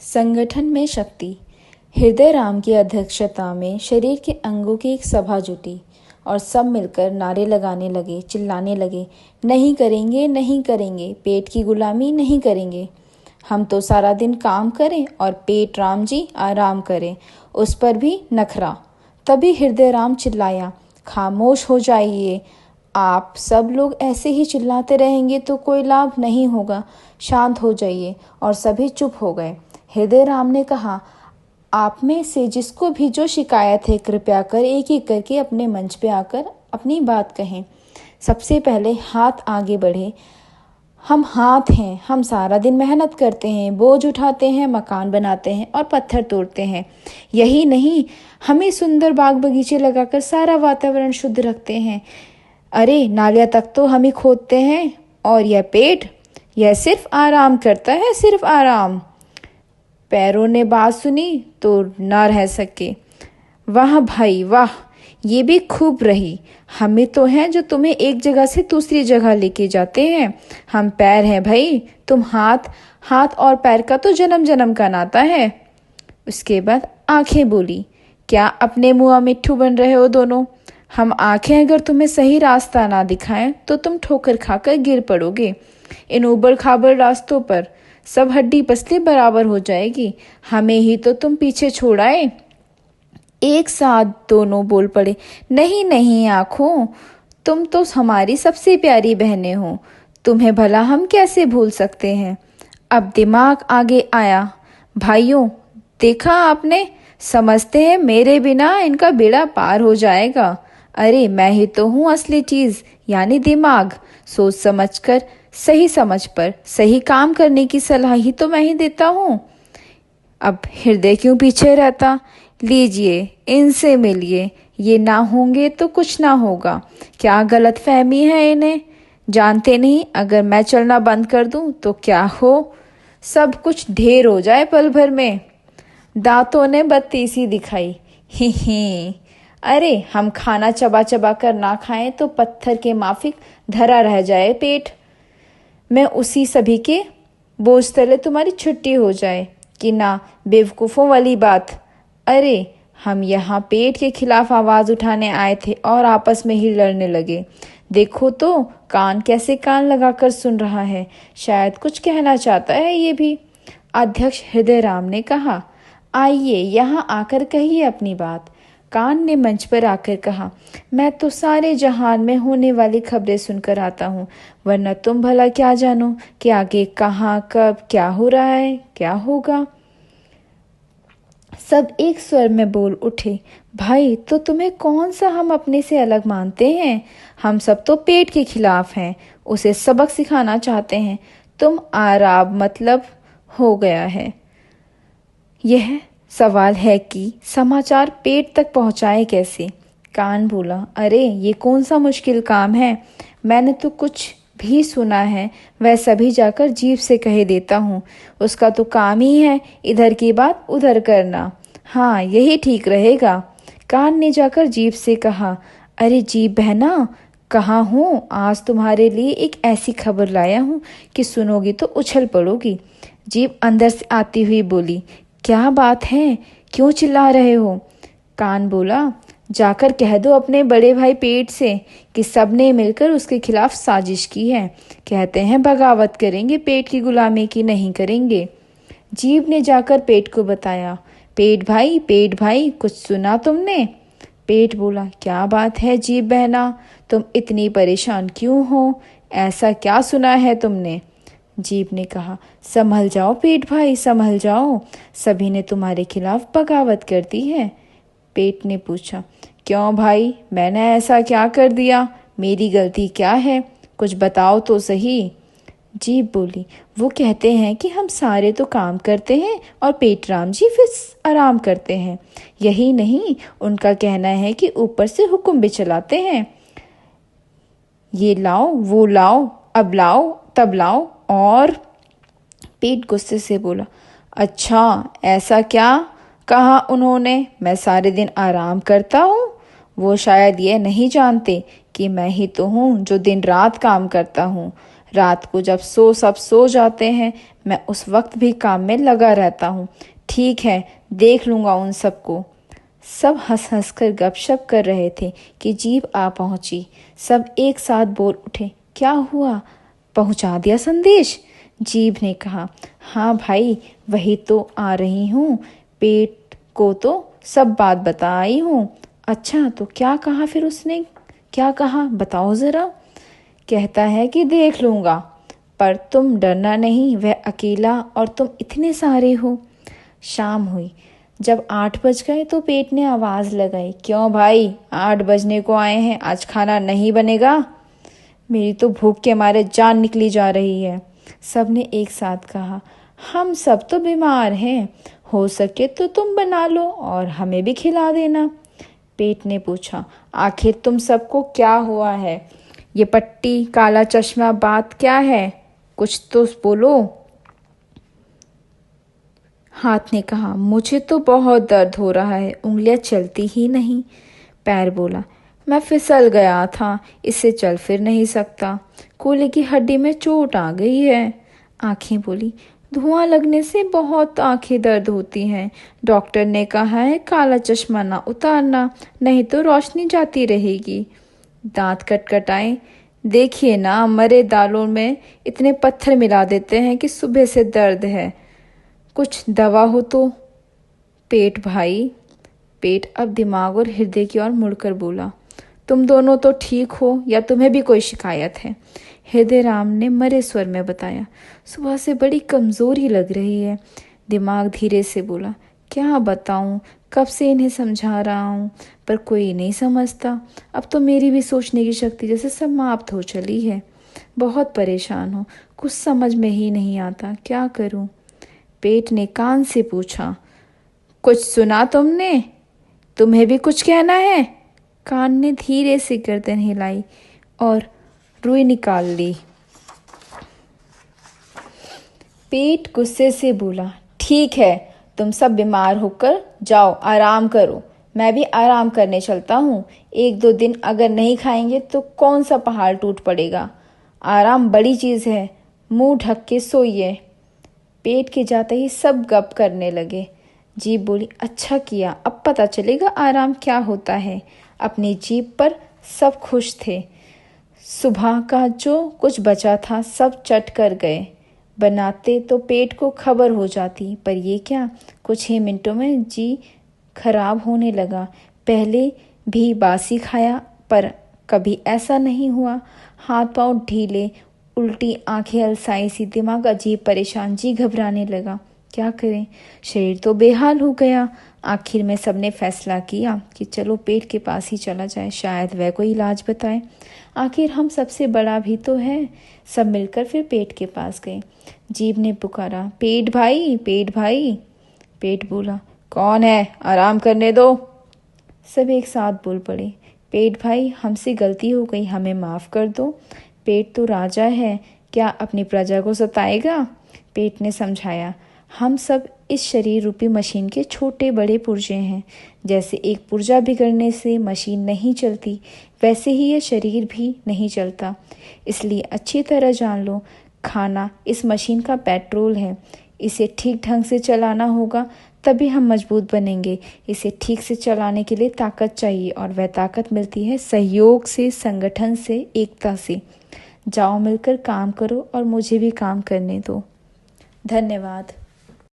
संगठन में शक्ति। हृदय राम की अध्यक्षता में शरीर के अंगों की एक सभा जुटी और सब मिलकर नारे लगाने लगे, चिल्लाने लगे, नहीं करेंगे, नहीं करेंगे, पेट की गुलामी नहीं करेंगे। हम तो सारा दिन काम करें और पेट राम जी आराम करें, उस पर भी नखरा। तभी हृदय राम चिल्लाया, खामोश हो जाइए, आप सब लोग ऐसे ही चिल्लाते रहेंगे तो कोई लाभ नहीं होगा, शांत हो जाइए। और सभी चुप हो गए। हृदय राम ने कहा, आप में से जिसको भी जो शिकायत है कृपया कर एक एक करके अपने मंच पे आकर अपनी बात कहें। सबसे पहले हाथ आगे बढ़े। हम हाथ हैं, हम सारा दिन मेहनत करते हैं, बोझ उठाते हैं, मकान बनाते हैं और पत्थर तोड़ते हैं। यही नहीं, हमें सुंदर बाग बगीचे लगाकर सारा वातावरण शुद्ध रखते हैं। अरे नालियाँ तक तो हम ही खोदते हैं। और यह पेट, यह सिर्फ आराम करता है, सिर्फ आराम। पैरों ने बात सुनी तो ना रह सके। वाह भाई वाह, ये भी खूब रही। हमें तो हैं जो तुम्हें एक जगह से दूसरी जगह लेके जाते हैं। हम पैर हैं भाई, तुम हाथ। हाथ और पैर का तो जन्म जन्म का नाता है। उसके बाद आंखें बोली, क्या अपने मुँह मिट्ठू बन रहे हो दोनों? हम आंखें अगर तुम्हें सही रास्ता ना दिखाएं तो तुम ठोकर खाकर गिर पड़ोगे। इन ऊबड़ खाबड़ रास्तों पर सब हड्डी पसली बराबर हो जाएगी। हमें ही तो तुम पीछे छोड़ाए। एक साथ दोनों बोल पड़े, नहीं नहीं आँखों, तुम तो हमारी सबसे प्यारी बहनें हो, तुम्हें भला हम कैसे भूल सकते हैं। अब दिमाग आगे आया। भाइयों, देखा आपने, समझते हैं मेरे बिना इनका बेड़ा पार हो जाएगा। अरे मैं ही तो हूँ असली चीज, यानी दिमाग। सोच समझकर, सही समझ पर सही काम करने की सलाह ही तो मैं ही देता हूँ। अब हृदय क्यों पीछे रहता? लीजिए, इनसे मिलिए। ये ना होंगे तो कुछ ना होगा। क्या गलत फहमी है इन्हें? जानते नहीं, अगर मैं चलना बंद कर दूं तो क्या हो, सब कुछ ढेर हो जाए पल भर में। दांतों ने बत्ती सी दिखाई। ही ही। अरे हम खाना चबा चबा कर ना खाएं तो पत्थर के माफिक धरा रह जाए पेट में, उसी सभी के बोझ तले तुम्हारी छुट्टी हो जाए कि ना। बेवकूफ़ों वाली बात। अरे हम यहाँ पेट के खिलाफ आवाज़ उठाने आए थे और आपस में ही लड़ने लगे। देखो तो कान कैसे कान लगाकर सुन रहा है, शायद कुछ कहना चाहता है ये भी। अध्यक्ष हृदय राम ने कहा, आइए यहाँ आकर कहिए अपनी बात। कान ने मंच पर आकर कहा, मैं तो सारे जहान में होने वाली खबरें सुनकर आता हूँ, वरना तुम भला क्या जानो कि आगे कहाँ कब क्या हो रहा है, क्या होगा। सब एक स्वर में बोल उठे, भाई तो तुम्हें कौन सा हम अपने से अलग मानते हैं? हम सब तो पेट के खिलाफ हैं, उसे सबक सिखाना चाहते हैं। तुम आराम मतलब हो गया है। यह सवाल है कि समाचार पेट तक पहुंचाए कैसे। कान बोला, अरे ये कौन सा मुश्किल काम है, मैंने तो कुछ भी सुना है वह सभी जाकर जीभ से कह देता हूँ। उसका तो काम ही है इधर की बात उधर करना। हाँ यही ठीक रहेगा। कान ने जाकर जीभ से कहा, अरे जीभ बहना, कहाँ हूँ, आज तुम्हारे लिए एक ऐसी खबर लाया हूँ कि सुनोगी तो उछल पड़ोगी। जीभ अंदर से आती हुई बोली, क्या बात है, क्यों चिल्ला रहे हो? कान बोला, जाकर कह दो अपने बड़े भाई पेट से कि सबने मिलकर उसके खिलाफ साजिश की है। कहते हैं बगावत करेंगे, पेट की गुलामी की नहीं करेंगे। जीभ ने जाकर पेट को बताया, पेट भाई कुछ सुना तुमने? पेट बोला, क्या बात है जीभ बहना, तुम इतनी परेशान क्यों हो, ऐसा क्या सुना है तुमने? जीभ ने कहा, संभल जाओ पेट भाई, संभल जाओ, सभी ने तुम्हारे खिलाफ बगावत कर दी है। पेट ने पूछा, क्यों भाई, मैंने ऐसा क्या कर दिया, मेरी गलती क्या है, कुछ बताओ तो सही। जीभ बोली, वो कहते हैं कि हम सारे तो काम करते हैं और पेट राम जी फिर आराम करते हैं। यही नहीं, उनका कहना है कि ऊपर से हुक्म भी चलाते हैं, ये लाओ वो लाओ, अब लाओ तब लाओ। और पेट गुस्से से बोला, अच्छा ऐसा क्या कहा उन्होंने, मैं सारे दिन आराम करता हूँ? वो शायद ये नहीं जानते कि मैं ही तो हूँ जो दिन रात काम करता हूँ। रात को जब सब सो जाते हैं, मैं उस वक्त भी काम में लगा रहता हूँ। ठीक है, देख लूँगा उन सबको। सब हंस हंस कर गपशप कर रहे थे कि जीभ आ पहुंची। सब एक साथ बोल उठे, क्या हुआ, पहुंचा दिया संदेश? जीभ ने कहा, हाँ भाई, वही तो आ रही हूँ, पेट को तो सब बात बता आई हूँ। अच्छा, तो क्या कहा फिर उसने? क्या कहा, बताओ ज़रा। कहता है कि देख लूँगा, पर तुम डरना नहीं, वह अकेला और तुम इतने सारे हो। शाम हुई। जब 8 बज गए तो पेट ने आवाज़ लगाई, क्यों भाई, 8 बजने को आए हैं, आज खाना नहीं बनेगा? मेरी तो भूख के मारे जान निकली जा रही है। सब ने एक साथ कहा, हम सब तो बीमार हैं, हो सके तो तुम बना लो और हमें भी खिला देना। पेट ने पूछा, आखिर तुम सबको क्या हुआ है? ये पट्टी, काला चश्मा, बात क्या है? कुछ तो बोलो। हाथ ने कहा, मुझे तो बहुत दर्द हो रहा है, उंगलियां चलती ही नहीं। पैर बोला, मैं फिसल गया था, इससे चल फिर नहीं सकता, कूल्हे की हड्डी में चोट आ गई है। आंखें बोली, धुआं लगने से बहुत आंखें दर्द होती हैं, डॉक्टर ने कहा है काला चश्मा ना उतारना, नहीं तो रोशनी जाती रहेगी। दांत कटकटाए, देखिए ना, मरे दालों में इतने पत्थर मिला देते हैं कि सुबह से दर्द है, कुछ दवा हो तो। पेट भाई, पेट अब दिमाग और हृदय की ओर मुड़कर बोला, तुम दोनों तो ठीक हो या तुम्हें भी कोई शिकायत है? हृदय राम ने मरे स्वर में बताया, सुबह से बड़ी कमजोरी लग रही है। दिमाग धीरे से बोला, क्या बताऊं, कब से इन्हें समझा रहा हूं, पर कोई नहीं समझता। अब तो मेरी भी सोचने की शक्ति जैसे समाप्त हो चली है। बहुत परेशान हूँ, कुछ समझ में ही नहीं आता, क्या करूं? पेट ने कान से पूछा, कुछ सुना तुमने? तुम्हें भी कुछ कहना है? कान ने धीरे से गर्दन हिलाई और रुई निकाल ली। पेट गुस्से से बोला, ठीक है, तुम सब बीमार होकर जाओ, आराम करो, मैं भी आराम करने चलता हूँ। 1-2 दिन अगर नहीं खाएंगे तो कौन सा पहाड़ टूट पड़ेगा। आराम बड़ी चीज़ है, मुंह ढक के सोइए। पेट के जाते ही सब गप करने लगे। जीभ बोली, अच्छा किया, अब पता चलेगा आराम क्या होता है। अपनी जीभ पर सब खुश थे। सुबह का जो कुछ बचा था सब चट कर गए। बनाते तो पेट को खबर हो जाती, पर ये क्या, कुछ ही मिनटों में जी खराब होने लगा। पहले भी बासी खाया, पर कभी ऐसा नहीं हुआ। हाथ पांव ढीले, उल्टी आंखें अलसाई सी, दिमाग अजीब परेशान, जी घबराने लगा। क्या करें, शरीर तो बेहाल हो गया। आखिर में सबने फैसला किया कि चलो पेट के पास ही चला जाए, शायद वह कोई इलाज बताए। आखिर हम सबसे बड़ा भी तो है। सब मिलकर फिर पेट के पास गए। जीभ ने पुकारा, पेट भाई, पेट भाई। पेट बोला, कौन है, आराम करने दो। सब एक साथ बोल पड़े, पेट भाई, हमसे गलती हो गई, हमें माफ़ कर दो। पेट तो राजा है, क्या अपनी प्रजा को सताएगा? पेट ने समझाया, हम सब इस शरीर रूपी मशीन के छोटे बड़े पुर्जे हैं। जैसे एक पुर्जा बिगड़ने से मशीन नहीं चलती, वैसे ही यह शरीर भी नहीं चलता। इसलिए अच्छी तरह जान लो, खाना इस मशीन का पेट्रोल है। इसे ठीक ढंग से चलाना होगा, तभी हम मजबूत बनेंगे। इसे ठीक से चलाने के लिए ताकत चाहिए, और वह ताकत मिलती है सहयोग से, संगठन से, एकता से। जाओ, मिलकर काम करो और मुझे भी काम करने दो। धन्यवाद।